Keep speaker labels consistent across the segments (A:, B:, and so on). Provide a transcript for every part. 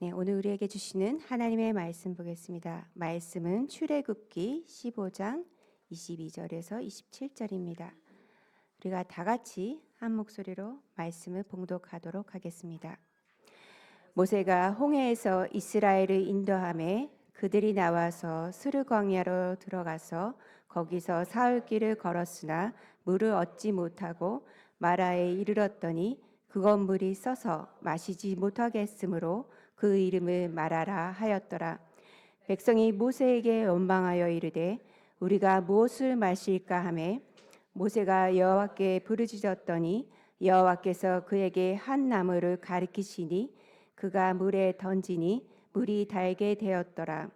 A: 네, 오늘 우리에게 주시는 하나님의 말씀 보겠습니다. 말씀은 출애굽기 15장 22절에서 27절입니다. 우리가 다 같이 한 목소리로 말씀을 봉독하도록 하겠습니다. 모세가 홍해에서 이스라엘을 인도하매 그들이 나와서 스르 광야로 들어가서 거기서 사흘 길을 걸었으나 물을 얻지 못하고 마라에 이르렀더니 그것 물이 써서 마시지 못하게 했으므로 그 이름을 마라라 하였더라. 백성이 모세에게 원망하여 이르되 우리가 무엇을 마실까 하매 모세가 여호와께 부르짖었더니 여호와께서 그에게 한 나무를 가리키시니 그가 물에 던지니 물이 달게 되었더라.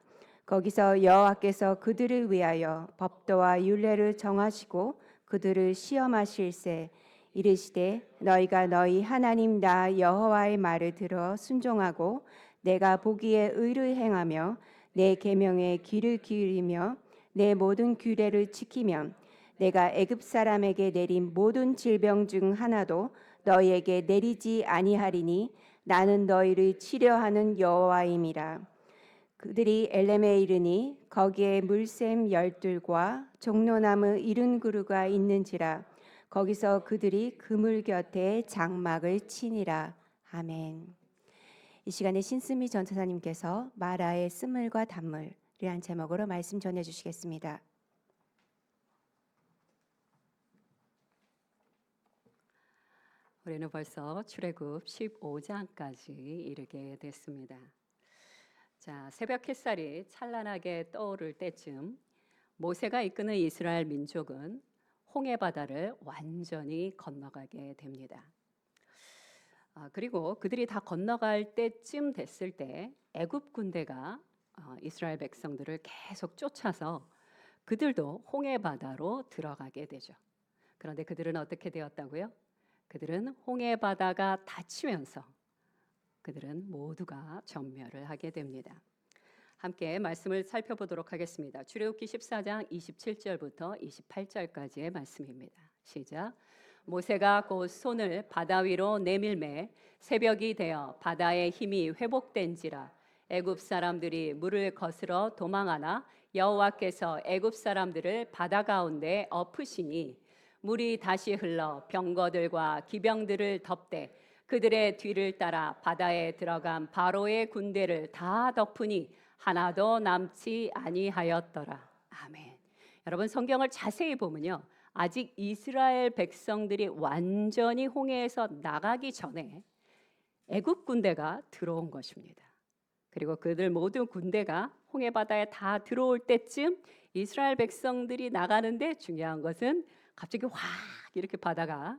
A: 거기서 여호와께서 그들을 위하여 법도와 율례를 정하시고 그들을 시험하실세 이르시되 너희가 너희 하나님 나 여호와의 말을 들어 순종하고 내가 보기에 의를 행하며 내 계명에 귀를 기울이며 내 모든 규례를 지키면 내가 애굽 사람에게 내린 모든 질병 중 하나도 너희에게 내리지 아니하리니 나는 너희를 치료하는 여호와임이라. 그들이 엘렘에 이르니 거기에 물샘 열둘과 종로나무 70그루가 있는지라. 거기서 그들이 그물 곁에 장막을 치니라. 아멘. 이 시간에 신스미 전사님께서 마라의 쓴물과 단물이란 제목으로 말씀 전해 주시겠습니다.
B: 우리는 벌써 출애굽 15장까지 이르게 됐습니다. 자, 새벽 햇살이 찬란하게 떠오를 때쯤 모세가 이끄는 이스라엘 민족은 홍해 바다를 완전히 건너가게 됩니다. 그리고 그들이 다 건너갈 때쯤 됐을 때 애굽 군대가 이스라엘 백성들을 계속 쫓아서 그들도 홍해 바다로 들어가게 되죠. 그런데 그들은 어떻게 되었다고요? 그들은 홍해 바다가 닫히면서 그들은 모두가 전멸을 하게 됩니다. 함께 말씀을 살펴보도록 하겠습니다. 출애굽기 14장 27절부터 28절까지의 말씀입니다. 시작. 모세가 곧 손을 바다 위로 내밀매 새벽이 되어 바다의 힘이 회복된지라. 애굽 사람들이 물을 거스러 도망하나 여호와께서 애굽 사람들을 바다 가운데 엎으시니 물이 다시 흘러 병거들과 기병들을 덮되 그들의 뒤를 따라 바다에 들어간 바로의 군대를 다 덮으니 하나도 남지 아니하였더라. 아멘. 여러분 성경을 자세히 보면요, 아직 이스라엘 백성들이 완전히 홍해에서 나가기 전에 애굽 군대가 들어온 것입니다. 그리고 그들 모든 군대가 홍해 바다에 다 들어올 때쯤 이스라엘 백성들이 나가는데 중요한 것은 갑자기 확 이렇게 바다가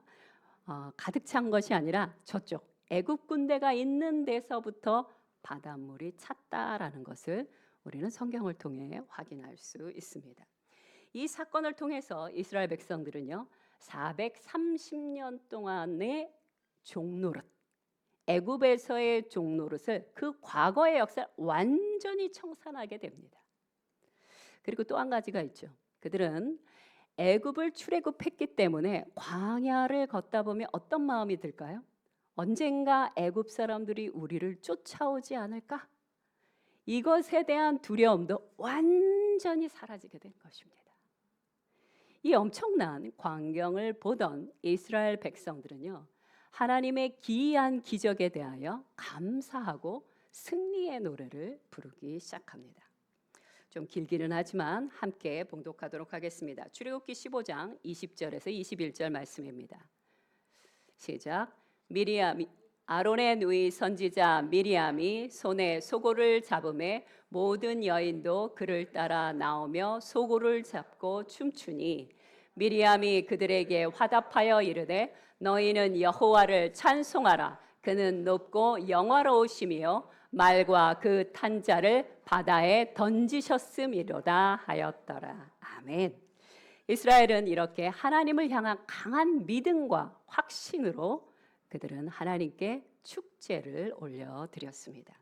B: 가득 찬 것이 아니라 저쪽 애굽 군대가 있는 데서부터 바닷물이 찼다라는 것을 우리는 성경을 통해 확인할 수 있습니다. 이 사건을 통해서 이스라엘 백성들은요 430년 동안의 종노릇, 애굽에서의 종노릇을 그 과거의 역사를 완전히 청산하게 됩니다. 그리고 또 한 가지가 있죠. 그들은 애굽을 출애굽했기 때문에 광야를 걷다 보면 어떤 마음이 들까요? 언젠가 애굽 사람들이 우리를 쫓아오지 않을까? 이것에 대한 두려움도 완전히 사라지게 된 것입니다. 이 엄청난 광경을 보던 이스라엘 백성들은요 하나님의 기이한 기적에 대하여 감사하고 승리의 노래를 부르기 시작합니다. 좀 길기는 하지만 함께 봉독하도록 하겠습니다. 출애굽기 15장 20절에서 21절 말씀입니다. 시작. 아론의 누이 선지자 미리암이 손에 소고를 잡음에 모든 여인도 그를 따라 나오며 소고를 잡고 춤추니 미리암이 그들에게 화답하여 이르되 너희는 여호와를 찬송하라. 그는 높고 영화로우시며 말과 그 탄자를 바다에 던지셨음이로다 하였더라. 아멘. 이스라엘은 이렇게 하나님을 향한 강한 믿음과 확신으로 그들은 하나님께 축제를 올려드렸습니다.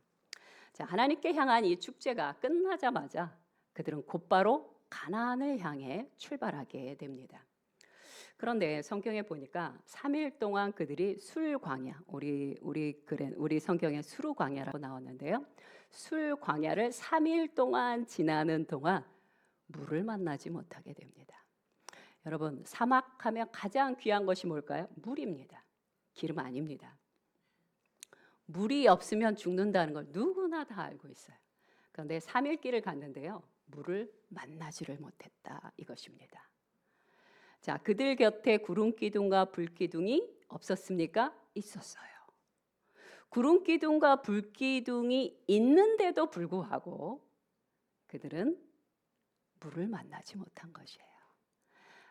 B: 자, 하나님께 향한 이 축제가 끝나자마자 그들은 곧바로 가나안을 향해 출발하게 됩니다. 그런데 성경에 보니까 3일 동안 그들이 술 광야, 우리 성경에 수루 광야라고 나왔는데요. 술 광야를 3일 동안 지나는 동안 물을 만나지 못하게 됩니다. 여러분, 사막하면 가장 귀한 것이 뭘까요? 물입니다. 기름 아닙니다. 물이 없으면 죽는다는 걸 누구나 다 알고 있어요. 그런데 3일 길을 갔는데요. 물을 만나지를 못했다 이것입니다. 자, 그들 곁에 구름 기둥과 불 기둥이 없었습니까? 있었어요. 구름 기둥과 불 기둥이 있는데도 불구하고 그들은 물을 만나지 못한 것이에요.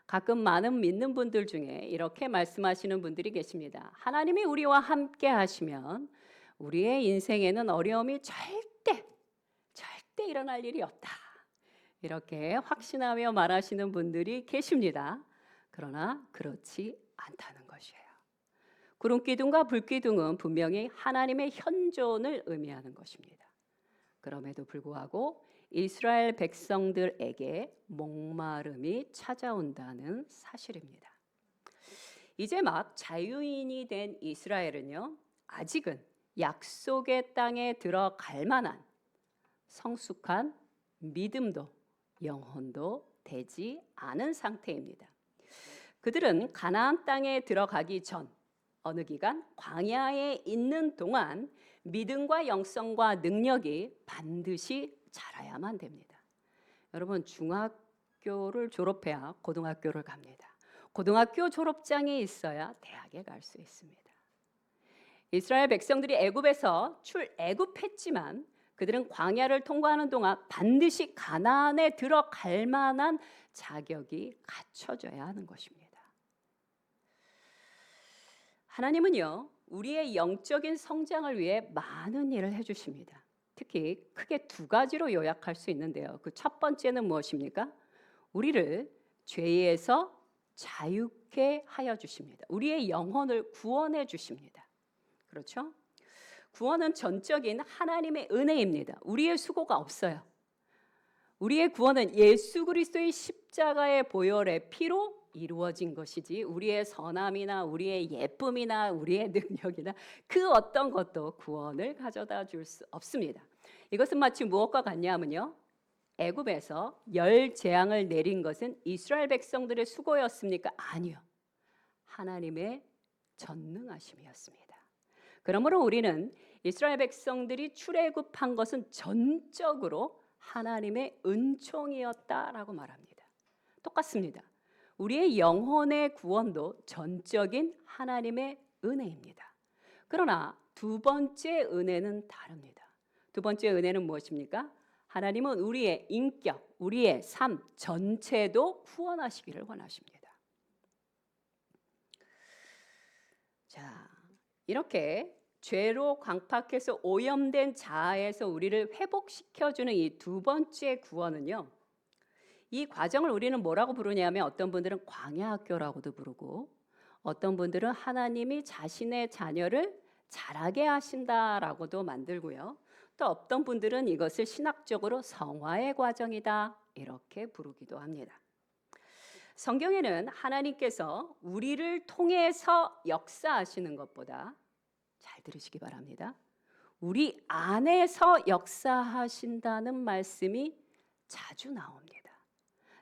B: 가끔 많은 믿는 분들 중에 이렇게 말씀하시는 분들이 계십니다. 하나님이 우리와 함께 하시면 우리의 인생에는 어려움이 절대 일어날 일이 없다. 이렇게 확신하며 말하시는 분들이 계십니다. 그러나 그렇지 않다는 것이에요. 구름기둥과 불기둥은 분명히 하나님의 현존을 의미하는 것입니다. 그럼에도 불구하고 이스라엘 백성들에게 목마름이 찾아온다는 사실입니다. 이제 막 자유인이 된 이스라엘은요, 아직은 약속의 땅에 들어갈 만한 성숙한 믿음도 영혼도 되지 않은 상태입니다. 그들은 가나안 땅에 들어가기 전 어느 기간 광야에 있는 동안 믿음과 영성과 능력이 반드시 자라야만 됩니다. 여러분, 중학교를 졸업해야 고등학교를 갑니다. 고등학교 졸업장이 있어야 대학에 갈 수 있습니다. 이스라엘 백성들이 애굽에서 출애굽했지만 그들은 광야를 통과하는 동안 반드시 가나안에 들어갈 만한 자격이 갖춰져야 하는 것입니다. 하나님은요, 우리의 영적인 성장을 위해 많은 일을 해주십니다. 특히 크게 두 가지로 요약할 수 있는데요. 그 첫 번째는 무엇입니까? 우리를 죄에서 자유케 하여 주십니다. 우리의 영혼을 구원해 주십니다. 그렇죠? 구원은 전적인 하나님의 은혜입니다. 우리의 수고가 없어요. 우리의 구원은 예수 그리스도의 십자가의 보혈의 피로 이루어진 것이지 우리의 선함이나 우리의 예쁨이나 우리의 능력이나 그 어떤 것도 구원을 가져다 줄 수 없습니다. 이것은 마치 무엇과 같냐면요, 애굽에서 열 재앙을 내린 것은 이스라엘 백성들의 수고였습니까? 아니요, 하나님의 전능하심이었습니다. 그러므로 우리는 이스라엘 백성들이 출애굽한 것은 전적으로 하나님의 은총이었다라고 말합니다. 똑같습니다. 우리의 영혼의 구원도 전적인 하나님의 은혜입니다. 그러나 두 번째 은혜는 다릅니다. 두 번째 은혜는 무엇입니까? 하나님은 우리의 인격, 우리의 삶 전체도 구원하시기를 원하십니다. 자, 이렇게 죄로 강팍해서 오염된 자아에서 우리를 회복시켜주는 이 두 번째 구원은요, 이 과정을 우리는 뭐라고 부르냐면 어떤 분들은 광야학교라고도 부르고 어떤 분들은 하나님이 자신의 자녀를 자라게 하신다라고도 만들고요. 또 어떤 분들은 이것을 신학적으로 성화의 과정이다 이렇게 부르기도 합니다. 성경에는 하나님께서 우리를 통해서 역사하시는 것보다, 잘 들으시기 바랍니다, 우리 안에서 역사하신다는 말씀이 자주 나옵니다.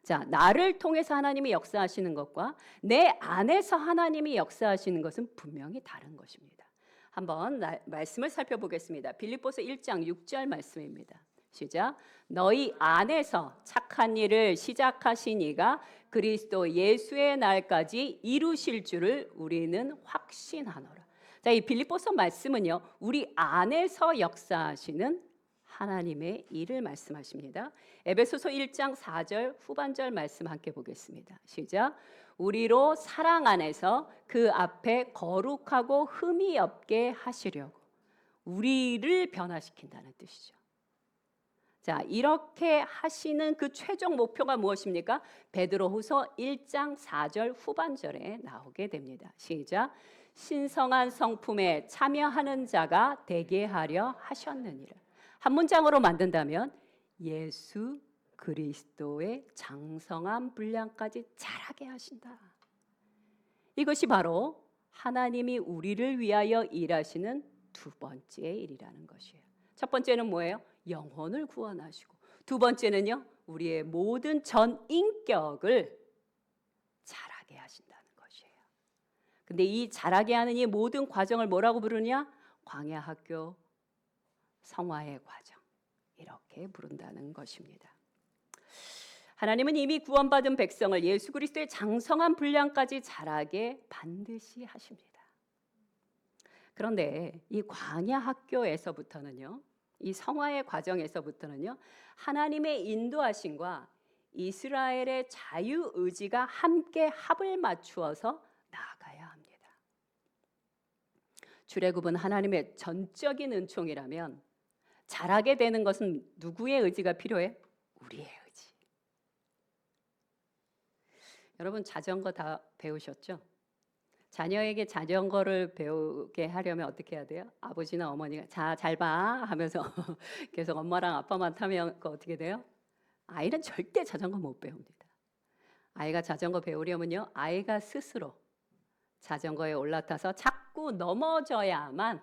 B: 자, 나를 통해서 하나님이 역사하시는 것과 내 안에서 하나님이 역사하시는 것은 분명히 다른 것입니다. 한번 말씀을 살펴보겠습니다. 빌립보서 1장 6절 말씀입니다. 시작. 너희 안에서 착한 일을 시작하신 이가 그리스도 예수의 날까지 이루실 줄을 우리는 확신하노라. 자, 이 빌립보서 말씀은요, 우리 안에서 역사하시는 하나님의 일을 말씀하십니다. 에베소서 1장 4절 후반절 말씀 함께 보겠습니다. 시작. 우리로 사랑 안에서 그 앞에 거룩하고 흠이 없게 하시려고, 우리를 변화시킨다는 뜻이죠. 자, 이렇게 하시는 그 최종 목표가 무엇입니까? 베드로후서 1장 4절 후반절에 나오게 됩니다. 시작. 신성한 성품에 참여하는 자가 되게 하려 하셨느니라. 한 문장으로 만든다면 예수 그리스도의 장성한 분량까지 자라게 하신다. 이것이 바로 하나님이 우리를 위하여 일하시는 두 번째 일이라는 것이에요. 첫 번째는 뭐예요? 영혼을 구원하시고, 두 번째는요, 우리의 모든 전 인격을 자라게 하신다는 것이에요. 근데 이 자라게 하는 이 모든 과정을 뭐라고 부르냐? 광야 학교, 성화의 과정, 이렇게 부른다는 것입니다. 하나님은 이미 구원받은 백성을 예수 그리스도의 장성한 분량까지 자라게 반드시 하십니다. 그런데 이 광야 학교에서부터는요, 이 성화의 과정에서부터는요, 하나님의 인도하심과 이스라엘의 자유 의지가 함께 합을 맞추어서 나아가야 합니다. 출애굽은 하나님의 전적인 은총이라면 자라게 되는 것은 누구의 의지가 필요해? 우리의 의지. 여러분, 자전거 다 배우셨죠? 자녀에게 자전거를 배우게 하려면 어떻게 해야 돼요? 아버지나 어머니가 자, 잘 봐 하면서 계속 엄마랑 아빠만 타면 어떻게 돼요? 아이는 절대 자전거 못 배웁니다. 아이가 자전거 배우려면요, 아이가 스스로 자전거에 올라타서 자꾸 넘어져야만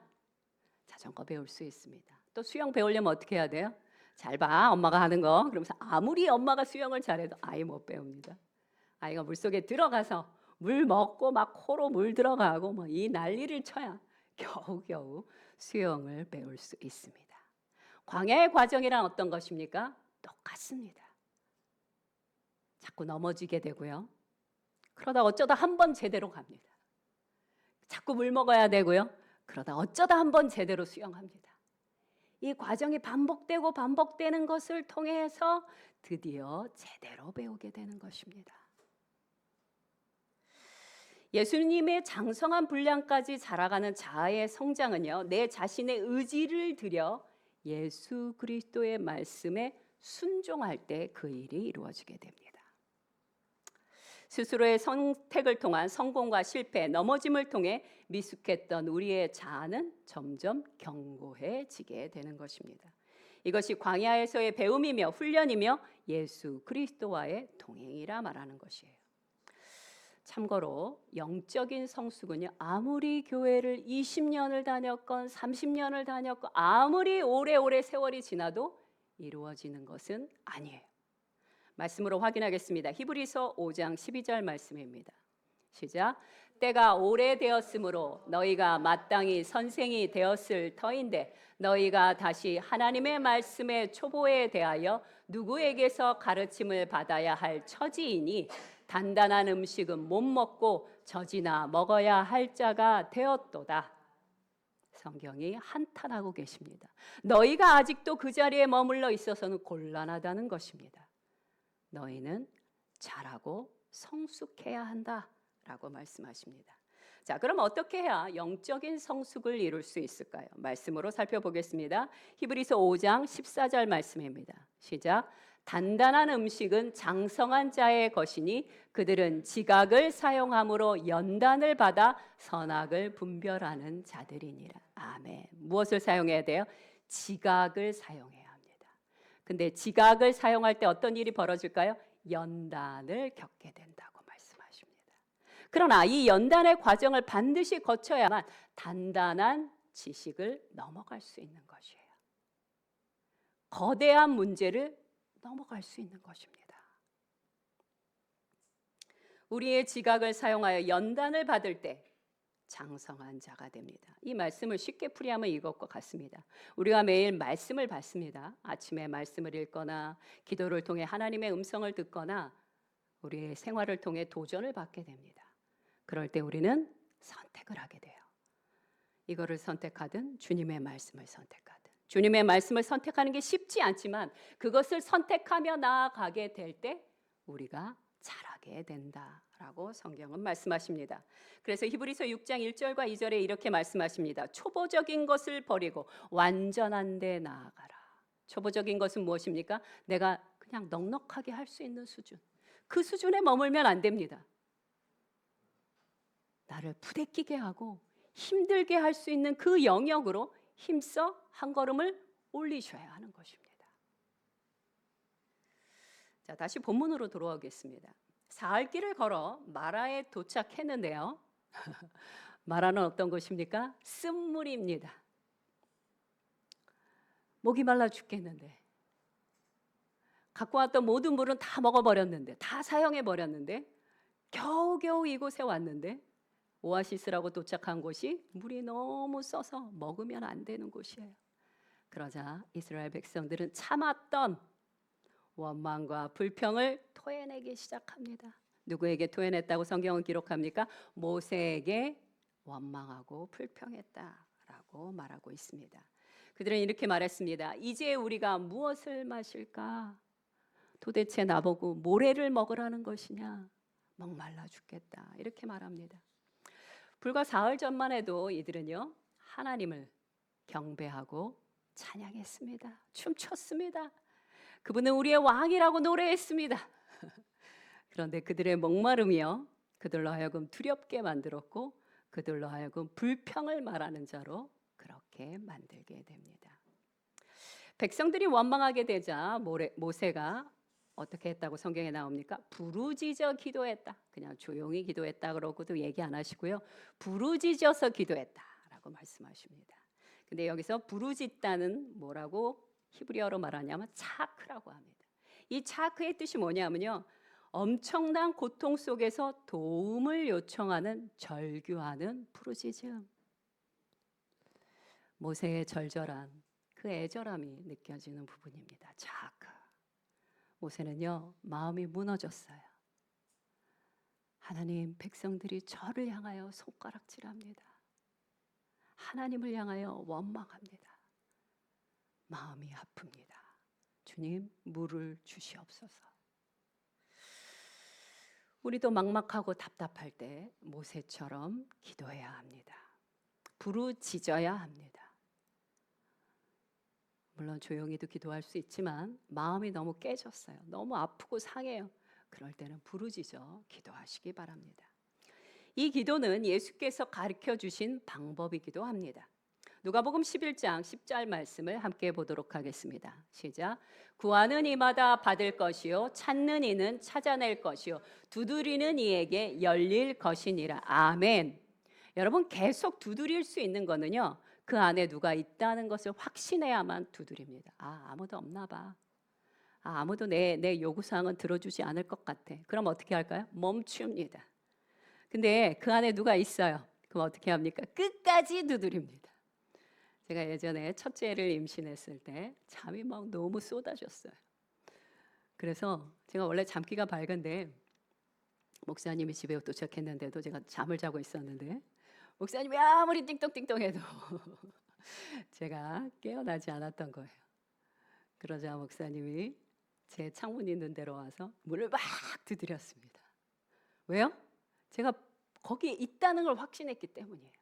B: 자전거 배울 수 있습니다. 또 수영 배우려면 어떻게 해야 돼요? 잘 봐, 엄마가 하는 거. 그러면서 아무리 엄마가 수영을 잘해도 아이 못 배웁니다. 아이가 물속에 들어가서 물 먹고 막 코로 물 들어가고 뭐 이 난리를 쳐야 겨우겨우 수영을 배울 수 있습니다. 광야의 과정이란 어떤 것입니까? 똑같습니다. 자꾸 넘어지게 되고요. 그러다 어쩌다 한 번 제대로 갑니다. 자꾸 물 먹어야 되고요. 그러다 어쩌다 한 번 제대로 수영합니다. 이 과정이 반복되고 반복되는 것을 통해서 드디어 제대로 배우게 되는 것입니다. 예수님의 장성한 분량까지 자라가는 자아의 성장은요, 내 자신의 의지를 들여 예수 그리스도의 말씀에 순종할 때 그 일이 이루어지게 됩니다. 스스로의 선택을 통한 성공과 실패, 넘어짐을 통해 미숙했던 우리의 자아는 점점 견고해지게 되는 것입니다. 이것이 광야에서의 배움이며 훈련이며 예수 그리스도와의 동행이라 말하는 것이에요. 참고로 영적인 성숙은요, 아무리 교회를 20년을 다녔건 30년을 다녔건 아무리 오래오래 세월이 지나도 이루어지는 것은 아니에요. 말씀으로 확인하겠습니다. 히브리서 5장 12절 말씀입니다. 시작. 때가 오래되었으므로 너희가 마땅히 선생이 되었을 터인데 너희가 다시 하나님의 말씀의 초보에 대하여 누구에게서 가르침을 받아야 할 처지이니 단단한 음식은 못 먹고 젖이나 먹어야 할 자가 되었도다. 성경이 한탄하고 계십니다. 너희가 아직도 그 자리에 머물러 있어서는 곤란하다는 것입니다. 너희는 자라고 성숙해야 한다라고 말씀하십니다. 자, 그럼 어떻게 해야 영적인 성숙을 이룰 수 있을까요? 말씀으로 살펴보겠습니다. 히브리서 5장 14절 말씀입니다. 시작. 단단한 음식은 장성한 자의 것이니 그들은 지각을 사용함으로 연단을 받아 선악을 분별하는 자들이니라. 아멘. 무엇을 사용해야 돼요? 지각을 사용해야 합니다. 근데 지각을 사용할 때 어떤 일이 벌어질까요? 연단을 겪게 된다고 말씀하십니다. 그러나 이 연단의 과정을 반드시 거쳐야만 단단한 지식을 넘어갈 수 있는 것이에요. 거대한 문제를 넘어갈 수 있는 것입니다. 우리의 지각을 사용하여 연단을 받을 때 장성한 자가 됩니다. 이 말씀을 쉽게 풀이하면 이것과 같습니다. 우리가 매일 말씀을 받습니다. 아침에 말씀을 읽거나 기도를 통해 하나님의 음성을 듣거나 우리의 생활을 통해 도전을 받게 됩니다. 그럴 때 우리는 선택을 하게 돼요. 이거를 선택하든 주님의 말씀을 선택하든. 주님의 말씀을 선택하는 게 쉽지 않지만 그것을 선택하며 나아가게 될 때 우리가 자라게 된다라고 성경은 말씀하십니다. 그래서 히브리서 6장 1절과 2절에 이렇게 말씀하십니다. 초보적인 것을 버리고 완전한 데 나아가라. 초보적인 것은 무엇입니까? 내가 그냥 넉넉하게 할 수 있는 수준. 그 수준에 머물면 안 됩니다. 나를 부대끼게 하고 힘들게 할 수 있는 그 영역으로 힘써 한 걸음을 올리셔야 하는 것입니다. 자, 다시 본문으로 돌아오겠습니다. 사흘길을 걸어 마라에 도착했는데요. 마라는 어떤 것입니까? 쓴물입니다. 목이 말라 죽겠는데, 갖고 왔던 모든 물은 다 먹어버렸는데, 다 사용해버렸는데, 겨우겨우 이곳에 왔는데, 오아시스라고 도착한 곳이 물이 너무 써서 먹으면 안 되는 곳이에요. 그러자 이스라엘 백성들은 참았던 원망과 불평을 토해내기 시작합니다. 누구에게 토해냈다고 성경은 기록합니까? 모세에게 원망하고 불평했다라고 말하고 있습니다. 그들은 이렇게 말했습니다. 이제 우리가 무엇을 마실까? 도대체 나보고 모래를 먹으라는 것이냐? 목말라 죽겠다. 이렇게 말합니다. 불과 사흘 전만 해도 이들은요, 하나님을 경배하고 찬양했습니다. 춤췄습니다. 그분은 우리의 왕이라고 노래했습니다. 그런데 그들의 목마름이요, 그들로 하여금 두렵게 만들었고 그들로 하여금 불평을 말하는 자로 그렇게 만들게 됩니다. 백성들이 원망하게 되자 모세가 어떻게 했다고 성경에 나옵니까? 부르짖어 기도했다. 그냥 조용히 기도했다 그러고도 얘기 안 하시고요, 부르짖어서 기도했다라고 말씀하십니다. 근데 여기서 부르짖다는 뭐라고 히브리어로 말하냐면 차크라고 합니다. 이 차크의 뜻이 뭐냐면요, 엄청난 고통 속에서 도움을 요청하는 절규하는 부르짖음. 모세의 절절한 그 애절함이 느껴지는 부분입니다. 차크. 모세는요, 마음이 무너졌어요. 하나님, 백성들이 저를 향하여 손가락질합니다. 하나님을 향하여 원망합니다. 마음이 아픕니다. 주님, 물을 주시옵소서. 우리도 막막하고 답답할 때 모세처럼 기도해야 합니다. 부르짖어야 합니다. 물론 조용히도 기도할 수 있지만 마음이 너무 깨졌어요. 너무 아프고 상해요. 그럴 때는 부르짖어 기도하시기 바랍니다. 이 기도는 예수께서 가르쳐 주신 방법이기도 합니다. 누가복음 11장 10절 말씀을 함께 보도록 하겠습니다. 시작. 구하는 이마다 받을 것이요, 찾는 이는 찾아낼 것이요, 두드리는 이에게 열릴 것이니라. 아멘. 여러분, 계속 두드릴 수 있는 거는요, 그 안에 누가 있다는 것을 확신해야만 두드립니다. 아무도 없나 봐. 아무도 내 요구사항은 들어주지 않을 것 같아. 그럼 어떻게 할까요? 멈춥니다. 근데 그 안에 누가 있어요. 그럼 어떻게 합니까? 끝까지 두드립니다. 제가 예전에 첫째를 임신했을 때 잠이 막 너무 쏟아졌어요. 그래서 제가 원래 잠기가 밝은데 목사님이 집에 도착했는데도 제가 잠을 자고 있었는데 목사님이 아무리 띵똥띵똥해도 제가 깨어나지 않았던 거예요. 그러자 목사님이 제 창문 있는 데로 와서 문을 막 두드렸습니다. 왜요? 제가 거기에 있다는 걸 확신했기 때문이에요.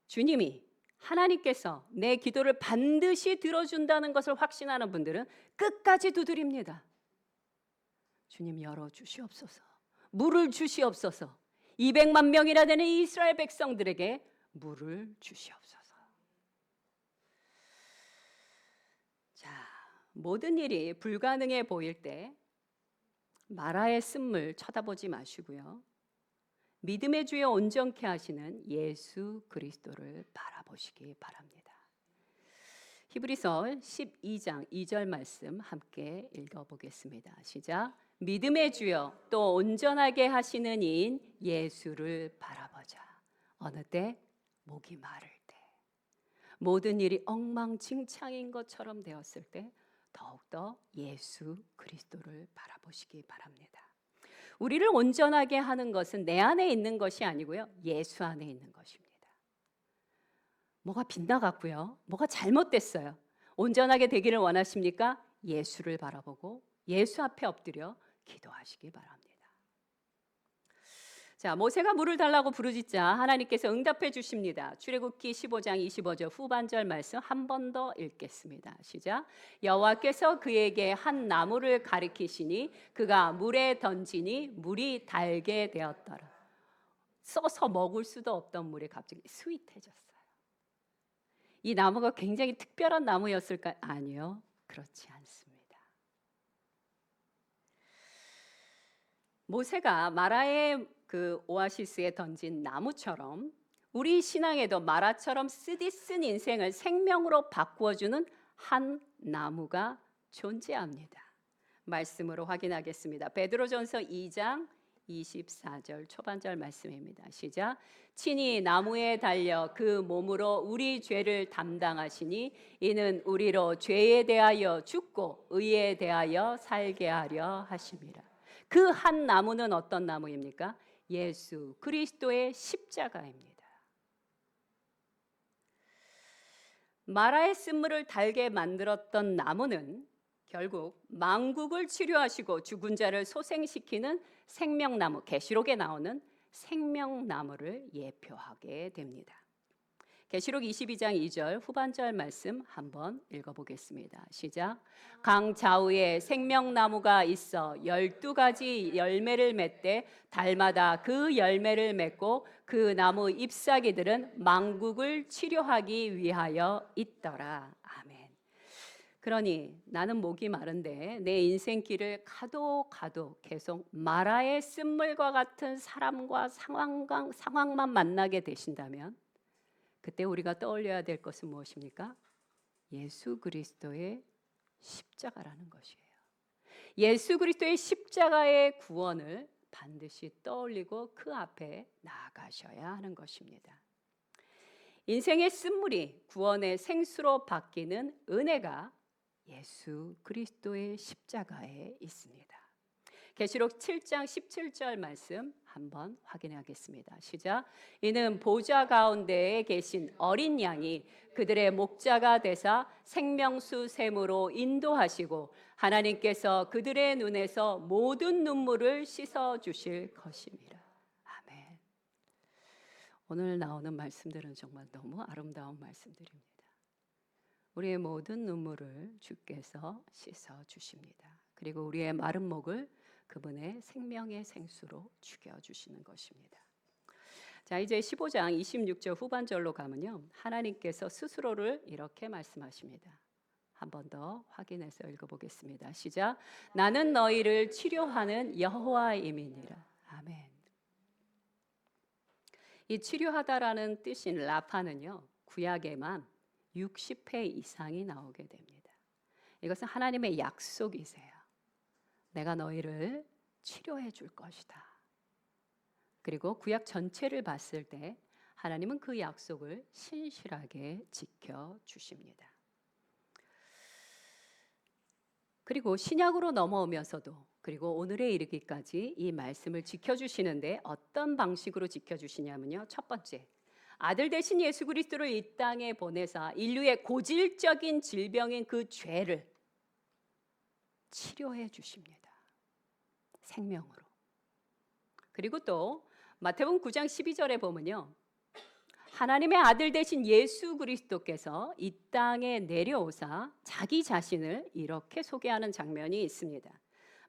B: 주님이, 하나님께서 내 기도를 반드시 들어준다는 것을 확신하는 분들은 끝까지 두드립니다. 주님, 열어주시옵소서. 물을 주시옵소서. 200만 명이나 되는 이스라엘 백성들에게 물을 주시옵소서. 자, 모든 일이 불가능해 보일 때 마라의 쓴물 쳐다보지 마시고요, 믿음의 주여 온전케 하시는 예수 그리스도를 바라보시기 바랍니다. 히브리서 12장 2절 말씀 함께 읽어보겠습니다. 시작. 믿음의 주여 또 온전하게 하시는 이인 예수를 바라보자. 어느 때? 목이 마를 때. 모든 일이 엉망진창인 것처럼 되었을 때 더욱더 예수 그리스도를 바라보시기 바랍니다. 우리를 온전하게 하는 것은 내 안에 있는 것이 아니고요, 예수 안에 있는 것입니다. 뭐가 빗나갔고요, 뭐가 잘못됐어요. 온전하게 되기를 원하십니까? 예수를 바라보고 예수 앞에 엎드려 기도하시기 바랍니다. 자, 모세가 물을 달라고 부르짖자 하나님께서 응답해 주십니다. 출애굽기 15장 25절 후반절 말씀 한 번 더 읽겠습니다. 시작. 여호와께서 그에게 한 나무를 가리키시니 그가 물에 던지니 물이 달게 되었더라. 써서 먹을 수도 없던 물이 갑자기 스윗해졌어요. 이 나무가 굉장히 특별한 나무였을까요? 아니요, 그렇지 않습니다. 모세가 마라의 그 오아시스에 던진 나무처럼 우리 신앙에도 마라처럼 쓰디쓴 인생을 생명으로 바꾸어주는 한 나무가 존재합니다. 말씀으로 확인하겠습니다. 베드로전서 2장 24절 초반절 말씀입니다. 시작. 친히 나무에 달려 그 몸으로 우리 죄를 담당하시니 이는 우리로 죄에 대하여 죽고 의에 대하여 살게 하려 하심이라. 그 한 나무는 어떤 나무입니까? 예수 그리스도의 십자가입니다. 마라의 쓴물을 달게 만들었던 나무는 결국 만국을 치료하시고 죽은 자를 소생시키는 생명나무, 계시록에 나오는 생명나무를 예표하게 됩니다. 계시록 22장 2절 후반절 말씀 한번 읽어보겠습니다. 시작. 강 좌우에 생명나무가 있어 12가지 열매를 맺되 달마다 그 열매를 맺고 그 나무 잎사귀들은 만국을 치료하기 위하여 있더라. 아멘. 그러니 나는 목이 마른데 내 인생길을 가도 계속 마라의 쓴물과 같은 사람과 상황만 만나게 되신다면 그때 우리가 떠올려야 될 것은 무엇입니까? 예수 그리스도의 십자가라는 것이에요. 예수 그리스도의 십자가의 구원을 반드시 떠올리고 그 앞에 나아가셔야 하는 것입니다. 인생의 쓴물이 구원의 생수로 바뀌는 은혜가 예수 그리스도의 십자가에 있습니다. 계시록 7장 17절 말씀 한번 확인하겠습니다. 시작. 이는 보좌 가운데에 계신 어린 양이 그들의 목자가 되사 생명수 샘으로 인도하시고 하나님께서 그들의 눈에서 모든 눈물을 씻어 주실 것입니다. 아멘. 오늘 나오는 말씀들은 정말 너무 아름다운 말씀들입니다. 우리의 모든 눈물을 주께서 씻어 주십니다. 그리고 우리의 마른 목을 그분의 생명의 생수로 죽여주시는 것입니다. 자, 이제 15장 26절 후반절로 가면요, 하나님께서 스스로를 이렇게 말씀하십니다. 한 번 더 확인해서 읽어보겠습니다. 시작. 나는 너희를 치료하는 여호와임이니라. 아멘. 이 치료하다라는 뜻인 라파는요, 구약에만 60회 이상이 나오게 됩니다. 이것은 하나님의 약속이세요. 내가 너희를 치료해 줄 것이다. 그리고 구약 전체를 봤을 때 하나님은 그 약속을 신실하게 지켜주십니다. 그리고 신약으로 넘어오면서도 그리고 오늘에 이르기까지 이 말씀을 지켜주시는데 어떤 방식으로 지켜주시냐면요. 첫 번째, 아들 대신 예수 그리스도를 이 땅에 보내사 인류의 고질적인 질병인 그 죄를 치료해 주십니다. 생명으로. 그리고 또 마태복음 9장 12절에 보면요, 하나님의 아들 되신 예수 그리스도께서 이 땅에 내려오사 자기 자신을 이렇게 소개하는 장면이 있습니다.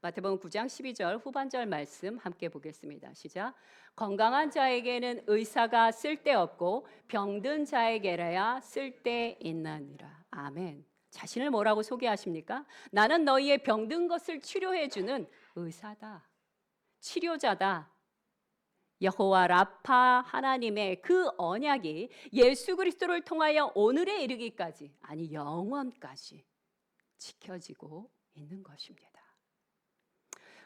B: 마태복음 9장 12절 후반절 말씀 함께 보겠습니다. 시작. 건강한 자에게는 의사가 쓸데없고 병든 자에게라야 쓸데있나니라. 아멘. 자신을 뭐라고 소개하십니까? 나는 너희의 병든 것을 치료해주는 의사다, 치료자다. 여호와 라파 하나님의 그 언약이 예수 그리스도를 통하여 오늘에 이르기까지, 아니 영원까지 지켜지고 있는 것입니다.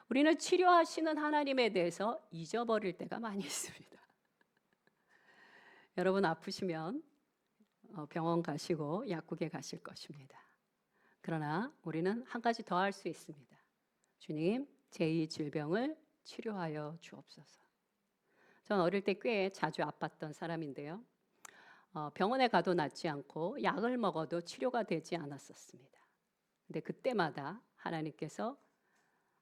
B: 우리는 치료하시는 하나님에 대해서 잊어버릴 때가 많이 있습니다. 여러분 아프시면 병원 가시고 약국에 가실 것입니다. 그러나 우리는 한 가지 더 할 수 있습니다. 주님, 제 이 질병을 치료하여 주옵소서. 전 어릴 때 꽤 자주 아팠던 사람인데요. 병원에 가도 낫지 않고 약을 먹어도 치료가 되지 않았었습니다. 근데 그때마다 하나님께서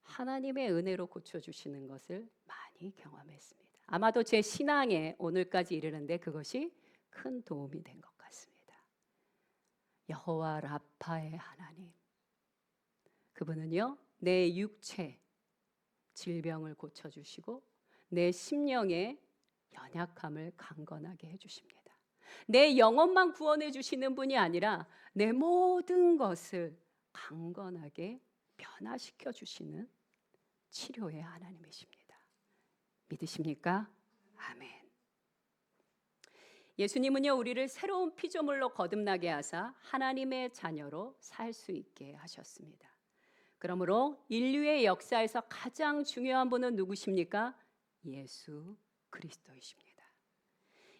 B: 하나님의 은혜로 고쳐주시는 것을 많이 경험했습니다. 아마도 제 신앙에 오늘까지 이르는데 그것이 큰 도움이 된 것 같습니다. 여호와 라파의 하나님, 그분은요, 내 육체 질병을 고쳐주시고 내 심령의 연약함을 강건하게 해주십니다. 내 영혼만 구원해 주시는 분이 아니라 내 모든 것을 강건하게 변화시켜 주시는 치료의 하나님이십니다. 믿으십니까? 아멘. 예수님은요, 우리를 새로운 피조물로 거듭나게 하사 하나님의 자녀로 살 수 있게 하셨습니다. 그러므로 인류의 역사에서 가장 중요한 분은 누구십니까? 예수 그리스도이십니다.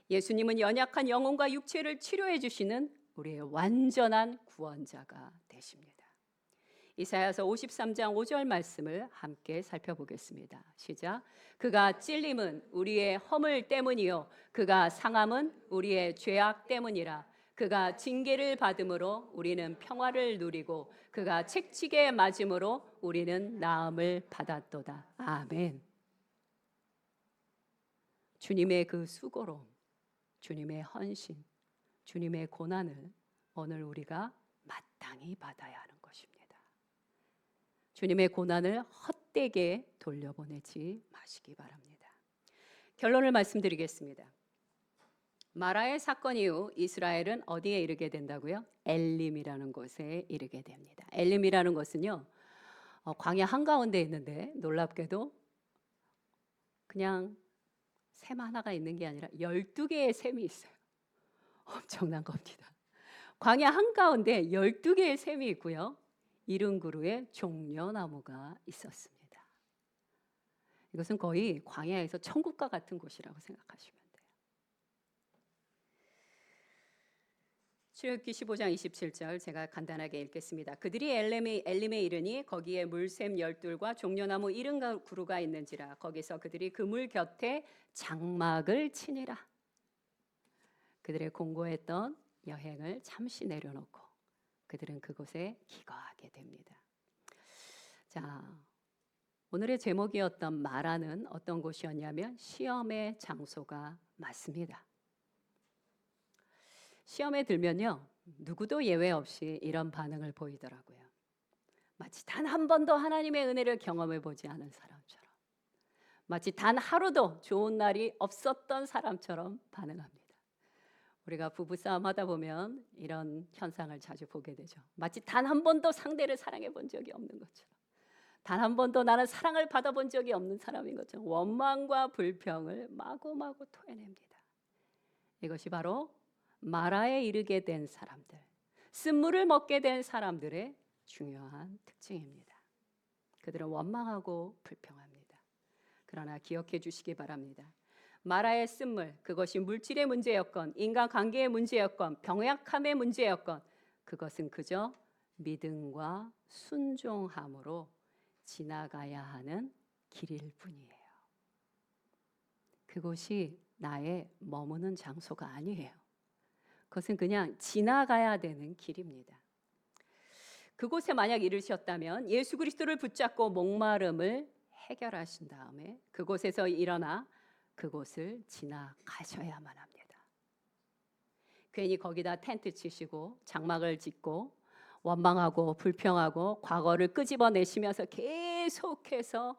B: 예수님은 연약한 영혼과 육체를 치료해 주시는 우리의 완전한 구원자가 되십니다. 이사야서 53장 5절 말씀을 함께 살펴보겠습니다. 시작. 그가 찔림은 우리의 허물 때문이요 그가 상함은 우리의 죄악 때문이라. 그가 징계를 받음으로 우리는 평화를 누리고 그가 책지게 맞음으로 우리는 나음을 받았도다. 아멘. 주님의 그 수고로움, 주님의 헌신, 주님의 고난을 오늘 우리가 마땅히 받아야 하는 것입니다. 주님의 고난을 헛되게 돌려보내지 마시기 바랍니다. 결론을 말씀드리겠습니다. 마라의 사건 이후 이스라엘은 어디에 이르게 된다고요? 엘림이라는 곳에 이르게 됩니다. 엘림이라는 곳은요, 광야 한가운데 있는데 놀랍게도 그냥 샘 하나가 있는 게 아니라 12개의 샘이 있어요. 엄청난 겁니다. 광야 한가운데 12개의 샘이 있고요. 이른 그루에 종려나무가 있었습니다. 이것은 거의 광야에서 천국과 같은 곳이라고 생각하시면 돼요. 출애굽기 15장 27절 제가 간단하게 읽겠습니다. 그들이 엘림에 이르니 거기에 물샘 12과 종려나무 이른 그루가 있는지라. 거기서 그들이 그 물 곁에 장막을 치니라. 그들의 공고했던 여행을 잠시 내려놓고 그들은 그곳에 기거하게 됩니다. 자, 오늘의 제목이었던 마라는 어떤 곳이었냐면 시험의 장소가 맞습니다. 시험에 들면요, 누구도 예외 없이 이런 반응을 보이더라고요. 마치 단 한 번도 하나님의 은혜를 경험해 보지 않은 사람처럼, 마치 단 하루도 좋은 날이 없었던 사람처럼 반응합니다. 우리가 부부싸움 하다 보면 이런 현상을 자주 보게 되죠. 마치 단 한 번도 상대를 사랑해 본 적이 없는 것처럼, 단 한 번도 나는 사랑을 받아본 적이 없는 사람인 것처럼 원망과 불평을 마구마구 토해냅니다. 이것이 바로 마라에 이르게 된 사람들, 쓴물을 먹게 된 사람들의 중요한 특징입니다. 그들은 원망하고 불평합니다. 그러나 기억해 주시기 바랍니다. 마라의 쓴물, 그것이 물질의 문제였건 인간관계의 문제였건 병약함의 문제였건 그것은 그저 믿음과 순종함으로 지나가야 하는 길일 뿐이에요. 그곳이 나의 머무는 장소가 아니에요. 그것은 그냥 지나가야 되는 길입니다. 그곳에 만약 이르셨다면 예수 그리스도를 붙잡고 목마름을 해결하신 다음에 그곳에서 일어나 그곳을 지나가셔야만 합니다. 괜히 거기다 텐트 치시고 장막을 짓고 원망하고 불평하고 과거를 끄집어내시면서 계속해서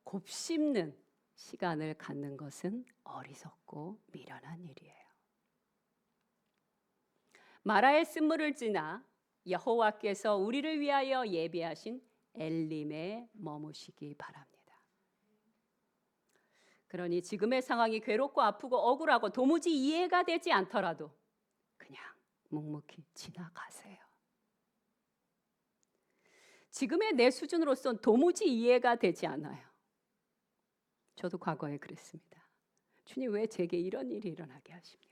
B: 곱씹는 시간을 갖는 것은 어리석고 미련한 일이에요. 마라의 쓴물을 지나 여호와께서 우리를 위하여 예비하신 엘림에 머무시기 바랍니다. 그러니 지금의 상황이 괴롭고 아프고 억울하고 도무지 이해가 되지 않더라도 그냥 묵묵히 지나가세요. 지금의 내 수준으로선 도무지 이해가 되지 않아요. 저도 과거에 그랬습니다. 주님, 왜 제게 이런 일이 일어나게 하십니까?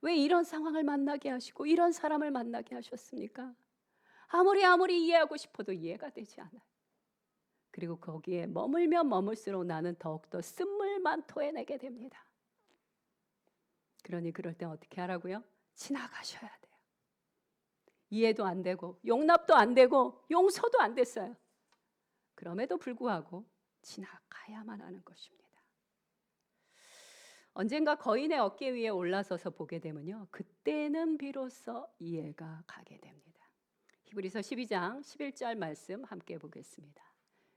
B: 왜 이런 상황을 만나게 하시고 이런 사람을 만나게 하셨습니까? 아무리 이해하고 싶어도 이해가 되지 않아요. 그리고 거기에 머물면 머물수록 나는 더욱더 쓴물만 토해내게 됩니다. 그러니 그럴 때 어떻게 하라고요? 지나가셔야 돼요. 이해도 안 되고 용납도 안 되고 용서도 안 됐어요. 그럼에도 불구하고 지나가야만 하는 것입니다. 언젠가 거인의 어깨 위에 올라서서 보게 되면요, 그때는 비로소 이해가 가게 됩니다. 히브리서 12장 11절 말씀 함께 보겠습니다.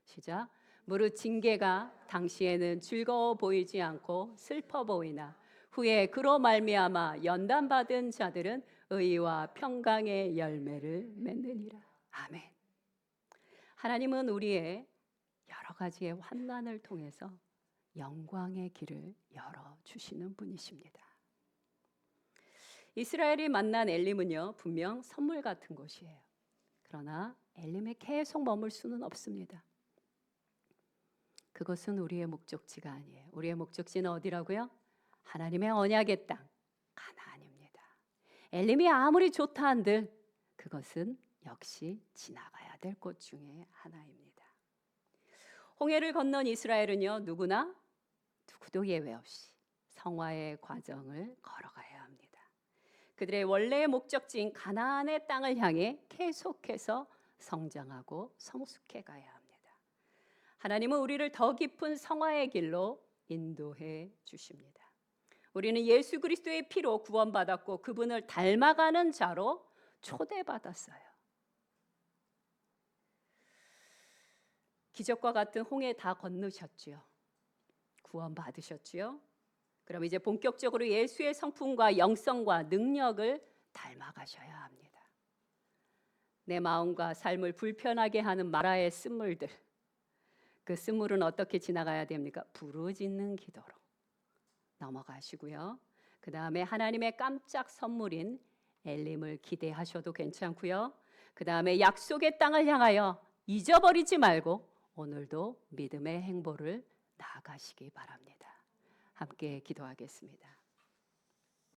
B: 시작. 무릇 징계가 당시에는 즐거워 보이지 않고 슬퍼 보이나 후에 그로 말미암아 연단받은 자들은 의와 평강의 열매를 맺느니라. 아멘. 하나님은 우리의 여러 가지의 환난을 통해서 영광의 길을 열어주시는 분이십니다. 이스라엘이 만난 엘림은요, 분명 선물 같은 곳이에요. 그러나 엘림에 계속 머물 수는 없습니다. 그것은 우리의 목적지가 아니에요. 우리의 목적지는 어디라고요? 하나님의 언약의 땅, 가나안입니다. 엘림이 아무리 좋다 한들 그것은 역시 지나가야 될 곳 중에 하나입니다. 홍해를 건넌 이스라엘은요, 누구도 예외 없이 성화의 과정을 걸어가야 합니다. 그들의 원래의 목적지인 가나안의 땅을 향해 계속해서 성장하고 성숙해 가야 합니다. 하나님은 우리를 더 깊은 성화의 길로 인도해 주십니다. 우리는 예수 그리스도의 피로 구원받았고 그분을 닮아가는 자로 초대받았어요. 기적과 같은 홍해 다 건너셨지요. 구원받으셨지요. 그럼 이제 본격적으로 예수의 성품과 영성과 능력을 닮아가셔야 합니다. 내 마음과 삶을 불편하게 하는 마라의 쓴물들, 그 쓴물은 어떻게 지나가야 됩니까? 부르짖는 기도로 넘어가시고요. 그 다음에 하나님의 깜짝 선물인 엘림을 기대하셔도 괜찮고요. 그 다음에 약속의 땅을 향하여 잊어버리지 말고 오늘도 믿음의 행보를 나아가시기 바랍니다. 함께 기도하겠습니다.